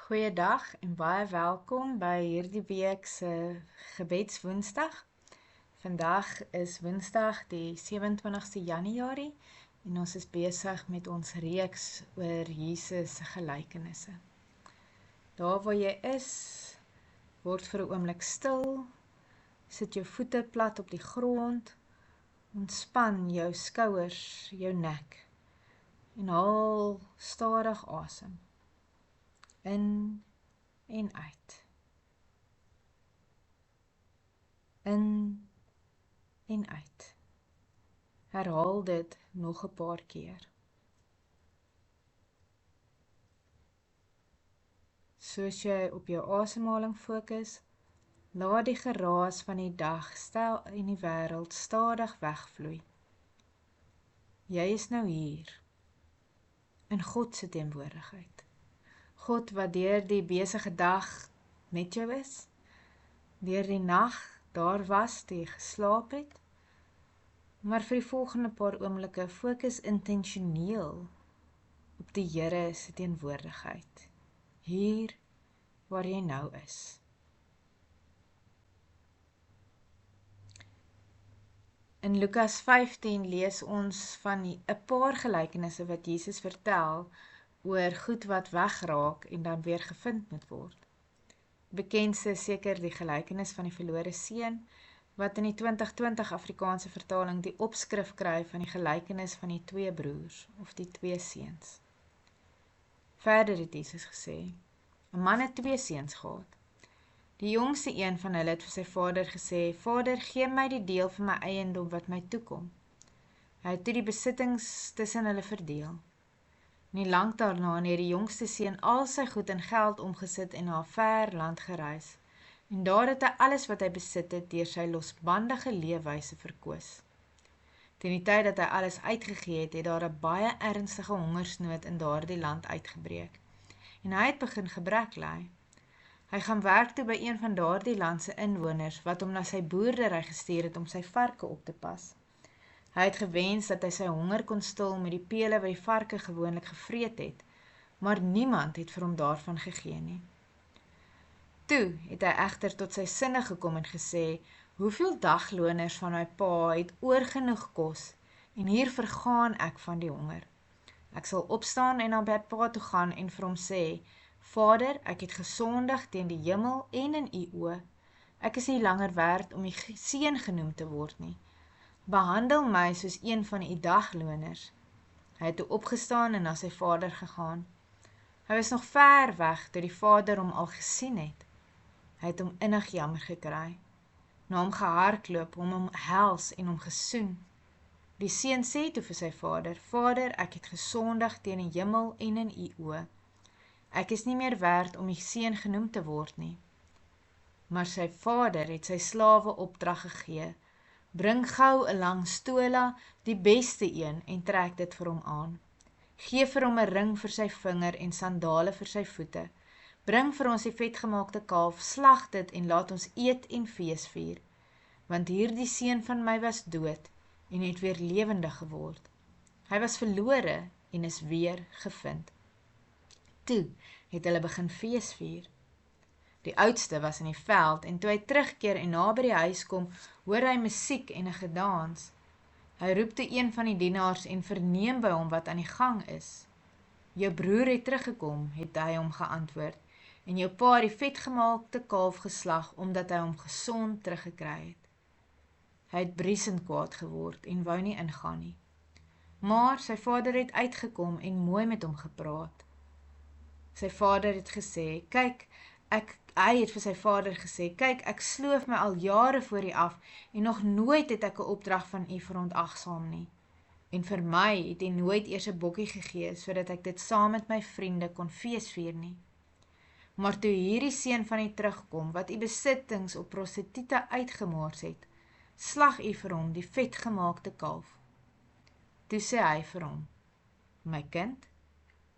Goeiedag en baie welkom by hierdie week se gebedswoensdag. Vandag is Woensdag die 27ste Januarie en ons is besig met ons reeks oor Jesus se gelykenisse. Daar waar jy is, word vir 'n oomblik stil, sit jou voete plat op die grond, ontspan jou skouers, jou nek en haal stadig asem. In en uit. In en uit. Herhaal dit nog 'n paar keer. Soos jy op jou asemhaling fokus, laat die geraas van die dag stel en die wêreld stadig wegvloei. Jy is nou hier, in God se teenwoordigheid. God wat deur die besige dag met jou is, deur die nag daar was toe jy geslaap het, maar vir die volgende paar oomblikke fokus intentioneel op die Here se teenwoordigheid, hier waar jy nou is. In Lukas 15 lees ons van 'n paar gelykenisse wat Jesus vertel oor goed wat wegraak en dan weer gevind moet word. Bekendste is seker die gelykenis van die verlore seun, wat in die 2020 Afrikaanse vertaling die opskrif kry van die gelykenis van die twee broers, of die twee seuns. Verder het Jesus gesê, 'n man het twee seuns gehad. Die jongste een van hulle het vir sy vader gesê, Vader, gee my die deel van my eiendom wat my toekom. Hy het toe die besittings tussen hulle verdeel. Nie lank daarna het die jongste seun al sy goed in geld omgesit en na 'n ver land gereis. En daar het hy alles wat hy besit het deur sy losbandige leefwyse verkoos. Teen die tyd dat hy alles uitgegee het, het daar 'n baie ernstige hongersnood in daardie land uitgebreek. En hy het begin gebrek ly. Hy gaan werk toe by een van daardie land se inwoners wat hom na sy boerdery gestuur het om sy varke op te pas. Hy het gewens dat hy sy honger kon stil met die pele wat die varke gewoonlik gevreet het, maar niemand het vir hom daarvan gegee nie. Toe het hy egter tot sy sinne gekom en gesê, hoeveel dagloners van my pa het oorgenoeg kos en hier vergaan ek van die honger. Ek sal opstaan en na my pa toe gaan en vir hom sê, Vader, ek het gesondig teen die hemel en in u oë. Ek is nie langer werd om u seun genoem te word nie. Behandel my soos een van u dagloners. Hy het toe opgestaan en na sy vader gegaan. Hy was nog ver weg toe die vader hom al gesien het. Hy het hom innig jammer gekry. Na hom gehardloop, hom omhels en hom gesoen. Die seun sê toe vir sy vader, Vader, ek het gesondig teen die hemel en in u oë. Ek is nie meer werd om u seun genoem te word nie. Maar sy vader het sy slawe opdrag gegee, bring gou 'n lang stola, die beste een, en trek dit vir hom aan. Geef vir hom 'n ring vir sy vinger en sandale vir sy voete. Bring vir ons die vetgemaakte kalf, slag dit en laat ons eet en fees vier. Want hierdie seun van my was dood en het weer lewendig geword. Hy was verlore en is weer gevind. Toe het hulle begin fees vier. Die oudste was in die veld en toe hy terugkeer en na by die huis kom, hoor hy musiek en 'n gedans. Hy roep toe een van die dienaars en verneem by hom wat aan die gang is. Jou broer het teruggekom, het hy hom geantwoord, en jou pa het die vetgemaakte kalf geslag, omdat hy hom gesond teruggekry het. Hy het briesend kwaad geword en wou nie ingaan nie. Maar sy vader het uitgekom en mooi met hom gepraat. Sy vader het gesê, hy het vir sy vader gesê, kyk, ek sloof my al jare voor u af en nog nooit het ek 'n opdrag van u verontagsaam nie. En vir my het u nooit eers 'n bokkie gegee, sodat ek dit saam met my vriende kon feesvier nie. Maar toe hierdie seun van u terugkom, wat u besittings op prostituie uitgemors het, slag u vir hom die vetgemaakte kalf. Toe sê hy vir hom, my kind,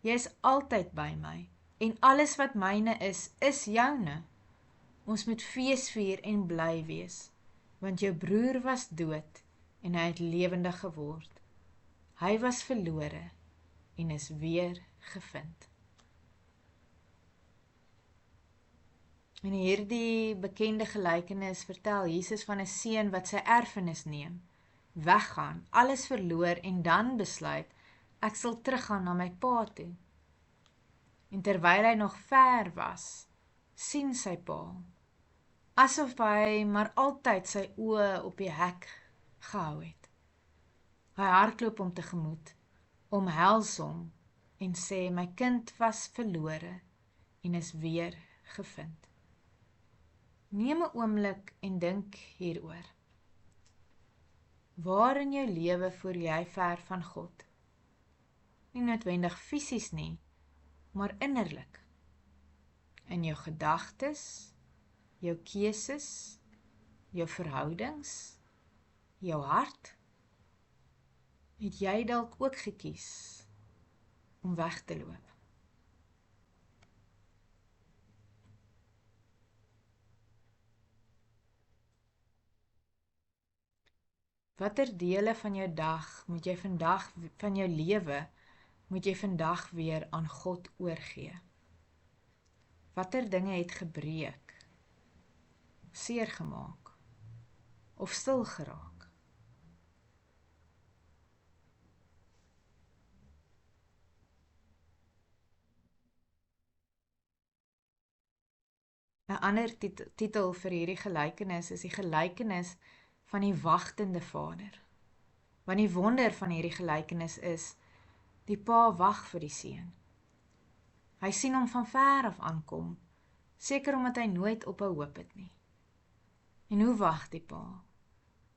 jy is altyd by my, en alles wat myne is joune. Ons moet fees vier en bly wees, want jou broer was dood, en hy het lewendig geword. Hy was verlore, en is weer gevind. In hierdie bekende gelykenis vertel Jesus van 'n seun wat sy erfenis neem, weggaan, alles verloor en dan besluit, ek sal teruggaan na my pa toe. En terwyl hy nog ver was, sien sy pa, asof hy maar altyd sy oë op die hek gehou het. Hy hardloop hom tegemoet, omhels hom en sê, my kind was verlore en is weer gevind. Neem 'n oomblik en dink hieroor. Waar in jou lewe voel jy ver van God? Nie noodwendig fisies nie, maar innerlik. In jou gedagtes, jou keuses, jou verhoudings, jou hart. Het jy dalk ook gekies om weg te loop? Watter dele van jou dag moet jy vandag van jou lewe moet jy vandag weer aan God oorgee? Watter dinge het gebreek, seer gemaak of stil geraak? Een ander titel vir hierdie gelykenis is die gelykenis van die wagtende vader. Want die wonder van hierdie gelykenis is, die pa wag vir die seun. Hy sien hom van ver af aankom, seker omdat hy nooit ophou hoop het nie. En hoe wag die pa?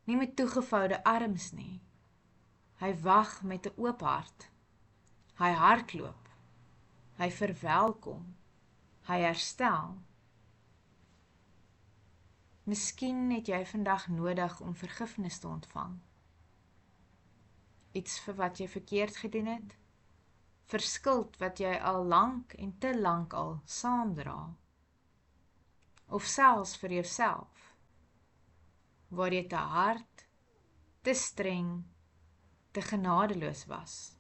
Nie met toegevoude arms nie. Hy wag met 'n oop hart. Hy hardloop. Hy verwelkom. Hy herstel. Miskien het jy vandag nodig om vergifnis te ontvang. Iets vir wat jy verkeerd gedoen het. Vir skuld wat jy al lank en te lank al saamdra. Of selfs vir jouself, waar jy te hard, te streng, te genadeloos was.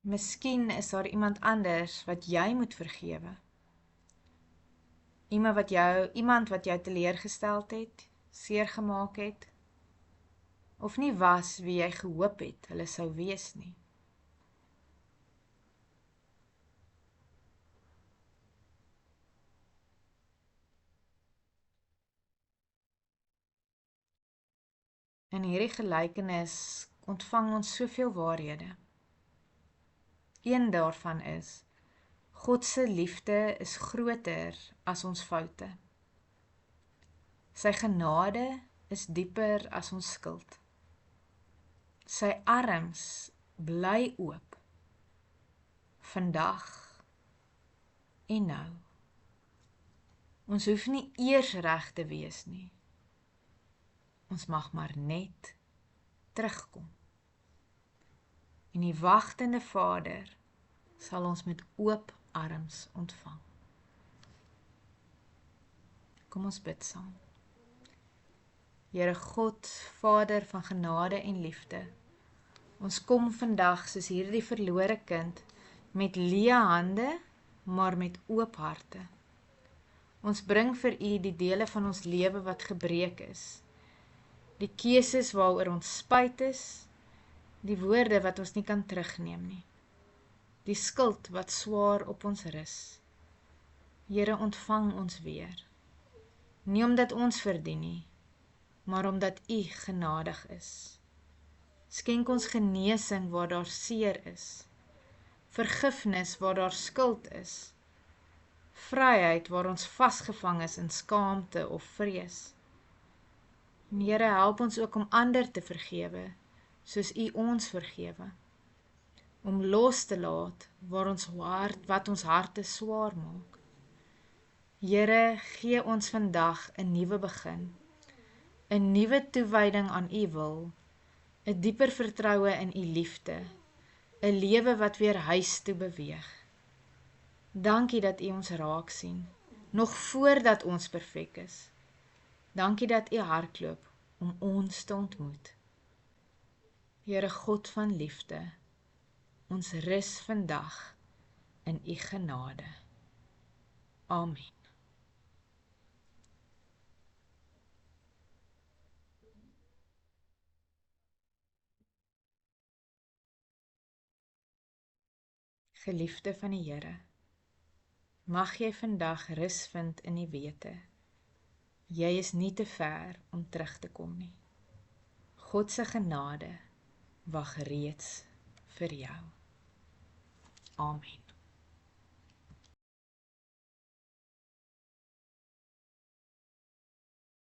Miskien is daar iemand anders wat jy moet vergewe. Iemand wat jou teleurgesteld het, seer gemaak het, of nie was wie jy gehoop het hulle sou wees nie. In hierdie gelykenis ontvang ons soveel waarhede. Een daarvan is, God se liefde is groter as ons foute. Sy genade is dieper as ons skuld. Sy arms bly oop, vandag en nou. Ons hoef nie eers reg te wees nie. Ons mag maar net terugkom. En die wagtende Vader sal ons met oop arms ontvang. Kom ons bid saam. Here God, Vader van genade en liefde, ons kom vandag soos hierdie verlore kind, met leë hande, maar met oop harte. Ons bring vir U die dele van ons lewe wat gebreek is, die keuses waaroor ons spyt is, die woorde wat ons nie kan terugneem nie, die skuld wat swaar op ons rus. Here, ontvang ons weer, nie omdat ons verdien nie, maar omdat U genadig is. Skenk ons genesing waar daar seer is, vergifnis waar daar skuld is, vryheid waar ons vasgevang is in skaamte of vrees. En Here, help ons ook om ander te vergewe, soos U ons vergewe, om los te laat wat ons harte swaar maak. Here, gee ons vandag 'n nuwe begin, 'n nuwe toewyding aan U wil, 'n dieper vertroue in U liefde, 'n lewe wat weer huis toe beweeg. Dankie dat U ons raak sien, nog voordat ons perfek is. Dankie dat U hardloop om ons te ontmoet. Here God van liefde, Ons rus vandag in U genade. Amen. Geliefde van die Here, mag jy vandag rus vind in die wete. Jy is nie te ver om terug te kom nie. God se genade wag reeds vir jou. Amen.